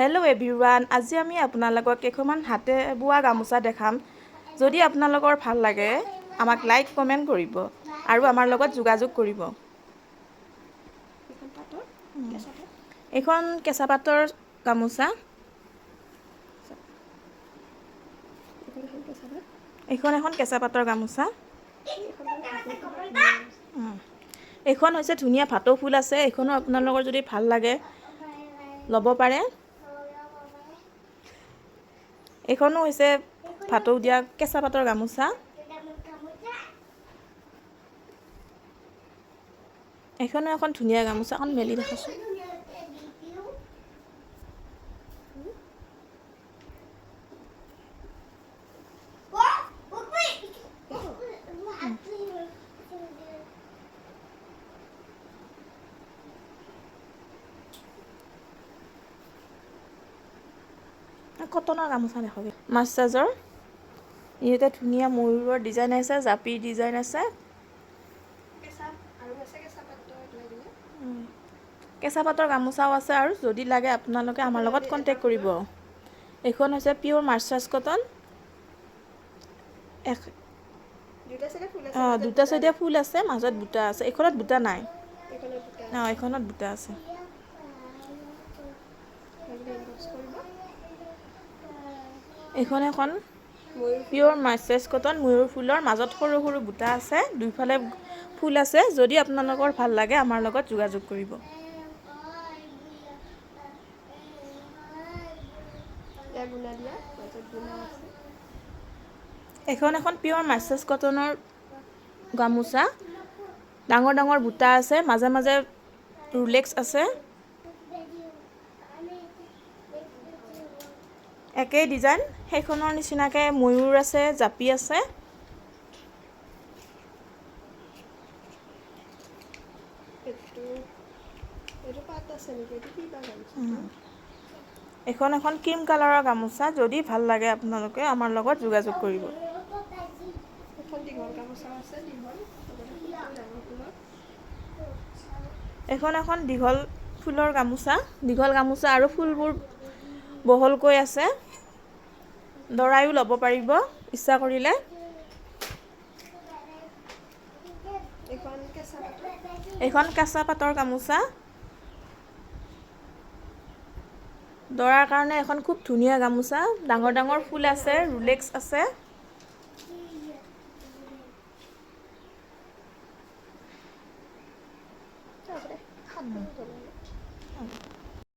Hello' everyone, আজি আমি আপোনালোকক কেইখনমান হাতে বোৱা গামোচা দেখাম। যদি আপোনালোকৰ ভাল লাগে আমাক লাইক কমেণ্ট কৰিব আৰু আমাৰ লগত যোগাযোগ কৰিব। এইখন কেঁচা পাটৰ গামোচা। এইখন এখন কেঁচা পাটৰ গামোচা। এইখন হৈছে ধুনীয়া ভাটৌ ফুল আছে। এইখনো আপোনালোকৰ যদি ভাল লাগে ল'ব পাৰে। এইখনো হৈছে ভাটৌ দিয়া কেঁচা পাটৰ গামোচা। এইখনো এখন ধুনীয়া গামোচা। এখন মেলি দেখাচোন। কটনৰ গামোচা দেখক। মাছচাজৰ ইয়াতে ধুনীয়া ময়ূৰৰ ডিজাইন আছে, জাপিৰ ডিজাইন আছে। কেঁচা পাটৰ গামোচাও আছে আৰু যদি লাগে আপোনালোকে আমাৰ লগত কণ্টেক্ট কৰিব। এইখন হৈছে পিয়'ৰ মাৰ্চাজ কটন। দুটা চাইডে ফুল আছে, মাজত বুটা আছে। এইখনত বুটা নাই। এইখনত বুটা আছে। এইখন এখন পিয়'ৰ মাৰ্চাজ কটন, ময়ূৰ ফুলৰ মাজত সৰু সৰু বুটা আছে, দুইফালে ফুল আছে। যদি আপোনালোকৰ ভাল লাগে আমাৰ লগত যোগাযোগ কৰিব। এখন পিয়'ৰ মাৰ্চাজ কটনৰ গামোচা। ডাঙৰ ডাঙৰ বুটা আছে, মাজে মাজে ৰুলেক্স আছে। একেই ডিজাইন, সেইখনৰ নিচিনাকৈ ময়ূৰ আছে, জাপি আছে। এখন ক্ৰীম কালাৰৰ গামোচা। যদি ভাল লাগে আপোনালোকে আমাৰ লগত যোগাযোগ কৰিব। এখন দীঘল ফুলৰ গামোচা। দীঘল গামোচা আৰু ফুলবোৰ বহলকৈ আছে। দৰায়ো ল'ব পাৰিব ইচ্ছা কৰিলে। এইখন কেঁচা পাটৰ গামোচা। দৰাৰ কাৰণে এখন খুব ধুনীয়া গামোচা। ডাঙৰ ডাঙৰ ফুল আছে, ৰুলেক্স আছে।